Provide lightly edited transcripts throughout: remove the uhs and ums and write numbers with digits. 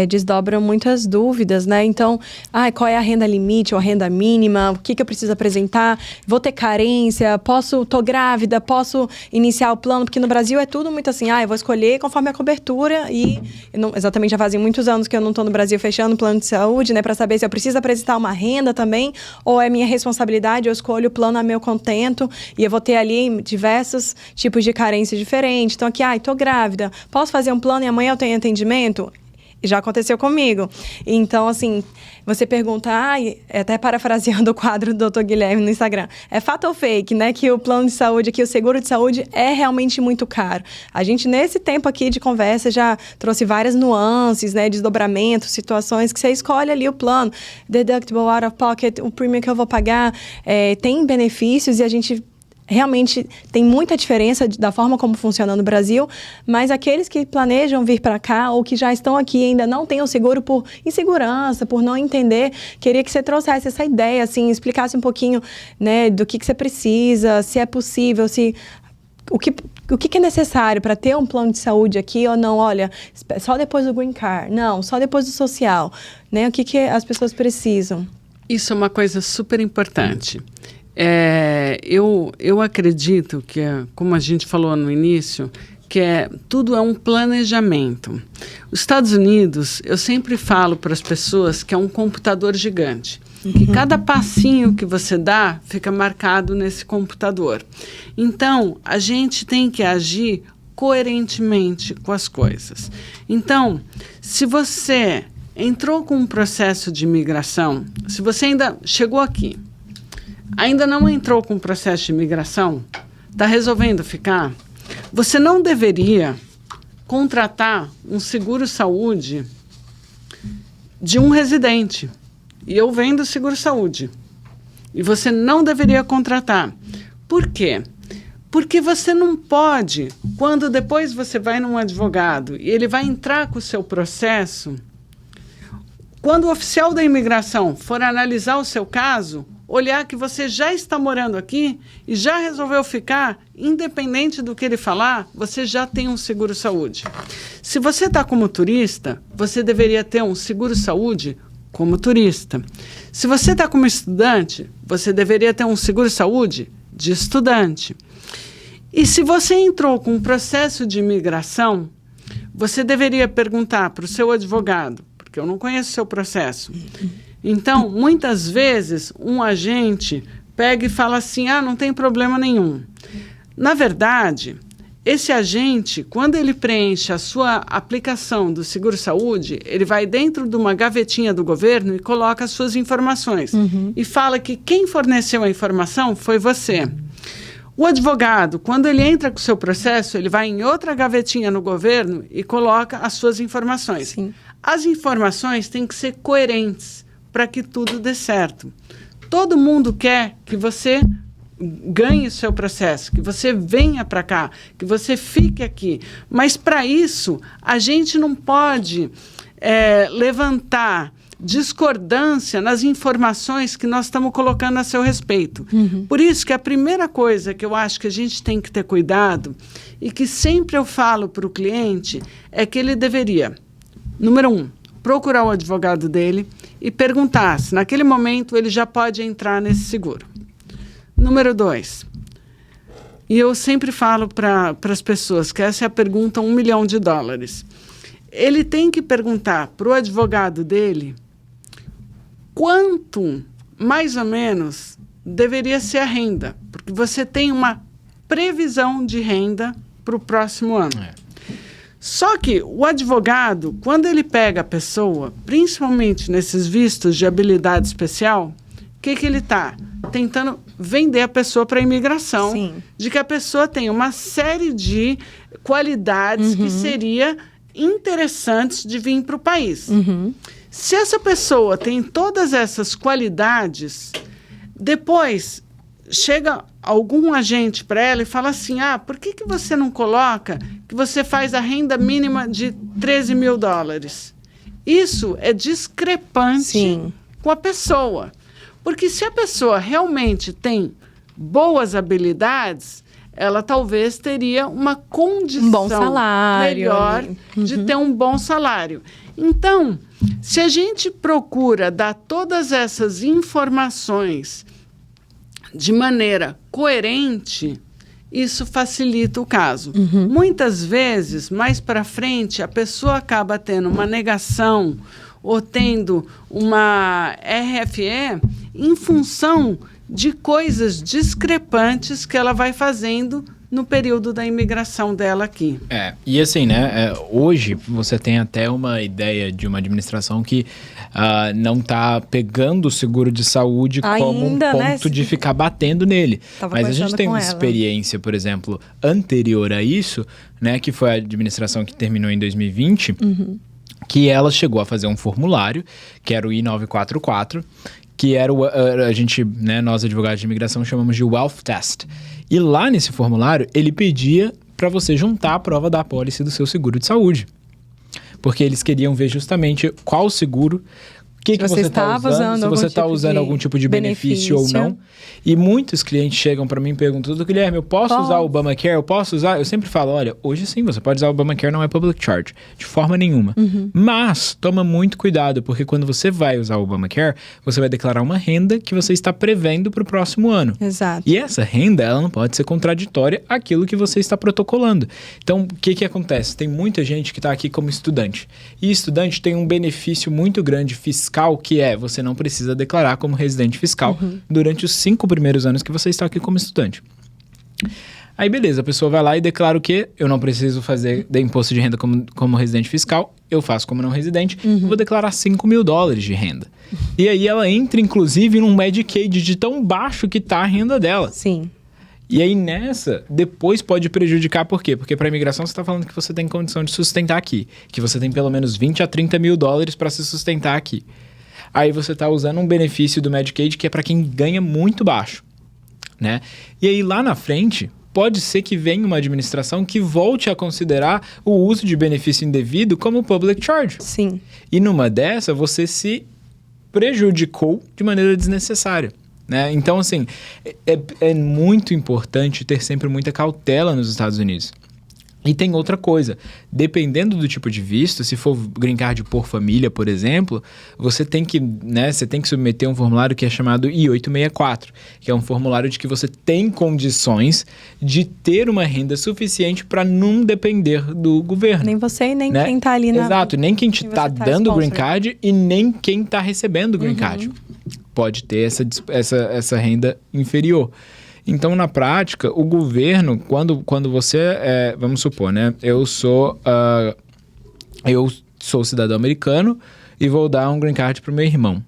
desdobram muitas dúvidas, né? Então, qual é a renda limite ou a renda mínima? O que eu preciso apresentar? Vou ter carência? Tô grávida? Posso iniciar o plano? Porque no Brasil é tudo muito assim, eu vou escolher conforme a cobertura e exatamente já fazem muitos anos que eu não estou no Brasil fechando o plano de saúde, né? Para saber se eu preciso apresentar uma renda também ou é minha responsabilidade, eu escolho o plano a meu contento e eu vou ter ali diversos tipos de carência diferentes. Então aqui, tô grávida, posso fazer um plano e amanhã eu tenho atendimento? Já aconteceu comigo. Então, assim, você pergunta, até parafraseando o quadro do Dr. Guilherme no Instagram, é fato ou fake, né? Que o plano de saúde aqui, o seguro de saúde é realmente muito caro. A gente, nesse tempo aqui de conversa, já trouxe várias nuances, né? Desdobramentos, situações que você escolhe ali o plano. Deductible, out of pocket, o premium que eu vou pagar, tem benefícios e a gente... Realmente tem muita diferença da forma como funciona no Brasil, mas aqueles que planejam vir para cá ou que já estão aqui e ainda não têm o seguro por insegurança, por não entender, queria que você trouxesse essa ideia, assim, explicasse um pouquinho, né, do que você precisa, se é possível, o que é necessário para ter um plano de saúde aqui ou não. Olha, só depois do Green Card, não, só depois do social, né, o que as pessoas precisam. Isso é uma coisa super importante. Eu acredito que, como a gente falou no início, que tudo é um planejamento. Os Estados Unidos, eu sempre falo para as pessoas que é um computador gigante. Que cada passinho que você dá fica marcado nesse computador. Então, a gente tem que agir coerentemente com as coisas. Então, se você entrou com um processo de imigração, se você ainda chegou aqui, ainda não entrou com o processo de imigração, está resolvendo ficar, você não deveria contratar um seguro-saúde de um residente. E eu vendo seguro-saúde. E você não deveria contratar. Por quê? Porque você não pode, quando depois você vai num advogado e ele vai entrar com o seu processo, quando o oficial da imigração for analisar o seu caso, olhar que você já está morando aqui e já resolveu ficar, independente do que ele falar, você já tem um seguro-saúde. Se você está como turista, você deveria ter um seguro-saúde como turista. Se você está como estudante, você deveria ter um seguro-saúde de estudante. E se você entrou com um processo de imigração, você deveria perguntar para o seu advogado, porque eu não conheço o seu processo. Então, muitas vezes, um agente pega e fala assim, não tem problema nenhum. Na verdade, esse agente, quando ele preenche a sua aplicação do seguro-saúde, ele vai dentro de uma gavetinha do governo e coloca as suas informações. E fala que quem forneceu a informação foi você. O advogado, quando ele entra com o seu processo, ele vai em outra gavetinha no governo e coloca as suas informações. Sim. As informações têm que ser coerentes para que tudo dê certo. Todo mundo quer que você ganhe o seu processo, que você venha para cá, que você fique aqui. Mas, para isso, a gente não pode levantar discordância nas informações que nós estamos colocando a seu respeito. Por isso que a primeira coisa que eu acho que a gente tem que ter cuidado e que sempre eu falo para o cliente é que ele deveria, número 1, procurar o advogado dele e perguntar se naquele momento ele já pode entrar nesse seguro. Número 2, e eu sempre falo para as pessoas que essa é a pergunta $1 milhão. Ele tem que perguntar para o advogado dele quanto, mais ou menos, deveria ser a renda, porque você tem uma previsão de renda para o próximo ano. Só que o advogado, quando ele pega a pessoa, principalmente nesses vistos de habilidade especial, o que ele está? Tentando vender a pessoa para a imigração. Sim. De que a pessoa tem uma série de qualidades que seria interessantes de vir para o país. Se essa pessoa tem todas essas qualidades, depois chega algum agente para ela e fala assim, por que você não coloca que você faz a renda mínima de $13 mil? Isso é discrepante Sim. com a pessoa. Porque se a pessoa realmente tem boas habilidades, ela talvez teria uma condição bom salário, melhor de ter um bom salário. Então, se a gente procura dar todas essas informações de maneira coerente, isso facilita o caso. Muitas vezes, mais para frente, a pessoa acaba tendo uma negação ou tendo uma RFE em função de coisas discrepantes que ela vai fazendo no período da imigração dela aqui. E assim, né, hoje você tem até uma ideia de uma administração que não está pegando o seguro de saúde como um ponto de ficar batendo nele. Mas a gente tem uma experiência, por exemplo, anterior a isso, né, que foi a administração que terminou em 2020, que ela chegou a fazer um formulário, que era o I-944, que era a gente, né, nós advogados de imigração chamamos de Wealth Test. E lá nesse formulário, ele pedia para você juntar a prova da apólice do seu seguro de saúde. Porque eles queriam ver justamente qual seguro, o que você está usando, se você está usando algum tipo de benefício ou não. E muitos clientes chegam para mim e perguntam, Guilherme, eu posso usar o Obamacare? Eu posso usar? Eu sempre falo, olha, hoje sim, você pode usar o Obamacare, não é public charge, de forma nenhuma. Mas, toma muito cuidado, porque quando você vai usar o Obamacare, você vai declarar uma renda que você está prevendo para o próximo ano. Exato. E essa renda, ela não pode ser contraditória àquilo que você está protocolando. Então, o que acontece? Tem muita gente que está aqui como estudante. E estudante tem um benefício muito grande fiscal, que é, você não precisa declarar como residente fiscal durante os 5 primeiros anos que você está aqui como estudante. Aí beleza, a pessoa vai lá e declara o quê? Eu não preciso fazer de imposto de renda como residente fiscal, eu faço como não residente, eu vou declarar $5.000 de renda. E aí ela entra, inclusive, num Medicaid de tão baixo que tá a renda dela. Sim. E aí nessa, depois pode prejudicar, por quê? Porque para a imigração você está falando que você tem condição de sustentar aqui, que você tem pelo menos $20 a $30 mil para se sustentar aqui. Aí você está usando um benefício do Medicaid que é para quem ganha muito baixo, né? E aí lá na frente, pode ser que venha uma administração que volte a considerar o uso de benefício indevido como public charge. Sim. E numa dessa, você se prejudicou de maneira desnecessária. Né? Então, assim, é muito importante ter sempre muita cautela nos Estados Unidos. E tem outra coisa, dependendo do tipo de visto, se for green card por família, por exemplo, você tem que submeter um formulário que é chamado I-864, que é um formulário de que você tem condições de ter uma renda suficiente para não depender do governo. Nem você e nem quem está ali na... Exato, nem quem te está dando o green card e nem quem está recebendo o green card. Pode ter essa renda inferior. Então, na prática, o governo, quando você... vamos supor, né? Eu sou cidadão americano e vou dar um green card para o meu irmão.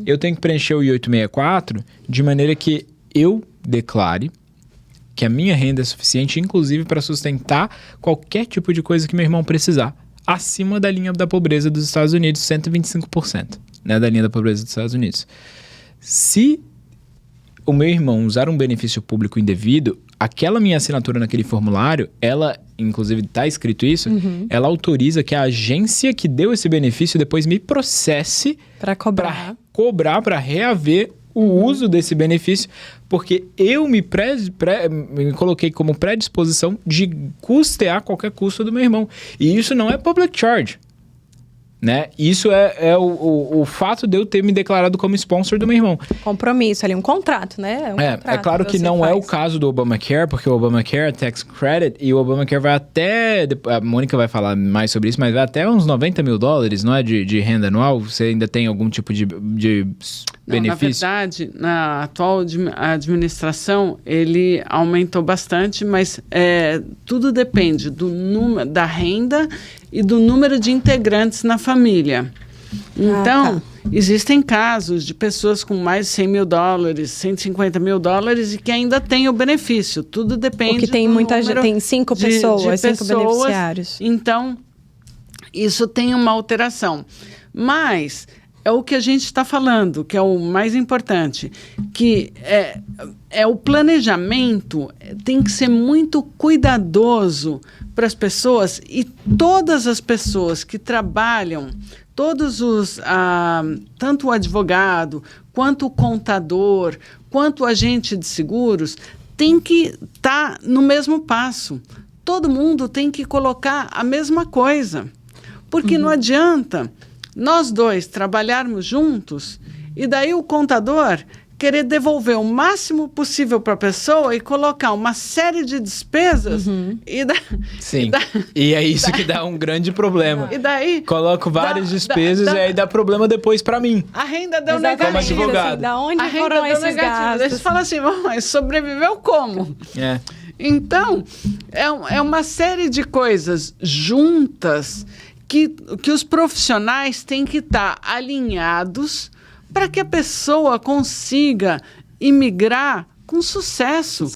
Eu tenho que preencher o I-864 de maneira que eu declare que a minha renda é suficiente, inclusive para sustentar qualquer tipo de coisa que meu irmão precisar, acima da linha da pobreza dos Estados Unidos, 125%, né, da linha da pobreza dos Estados Unidos. Se o meu irmão usar um benefício público indevido, aquela minha assinatura naquele formulário, ela, inclusive está escrito isso, ela autoriza que a agência que deu esse benefício depois me processe para cobrar, para reaver o uso desse benefício, porque eu me coloquei como predisposição de custear qualquer custo do meu irmão. E isso não é public charge. Né? Isso é o fato de eu ter me declarado como sponsor do meu irmão. Compromisso ali, um contrato, né? É claro que não é o caso do Obamacare, porque o Obamacare é tax credit e o Obamacare vai até... A Mônica vai falar mais sobre isso, mas vai até uns $90 mil, não é? De renda anual. Você ainda tem algum tipo de benefício? Na verdade, na atual administração, ele aumentou bastante, mas tudo depende da renda e do número de integrantes na família. Então, existem casos de pessoas com mais de $100 mil, $150 mil e que ainda têm o benefício. Tudo depende porque tem tem 5 pessoas, 5 beneficiários. Então, isso tem uma alteração. Mas é o que a gente está falando, que é o mais importante, que o planejamento tem que ser muito cuidadoso para as pessoas, e todas as pessoas que trabalham, tanto o advogado, quanto o contador, quanto o agente de seguros, tem que estar no mesmo passo. Todo mundo tem que colocar a mesma coisa. Porque não adianta nós dois trabalharmos juntos e daí o contador querer devolver o máximo possível para a pessoa e colocar uma série de despesas. Sim, e é isso que dá um grande problema. E daí... Coloco várias despesas e aí dá problema depois para mim. A renda deu negativa. Como advogado. Assim, da onde foram esses gastos? Eles falam assim, mas sobreviveu como? Então, é uma série de coisas juntas que os profissionais têm que estar alinhados para que a pessoa consiga imigrar com sucesso.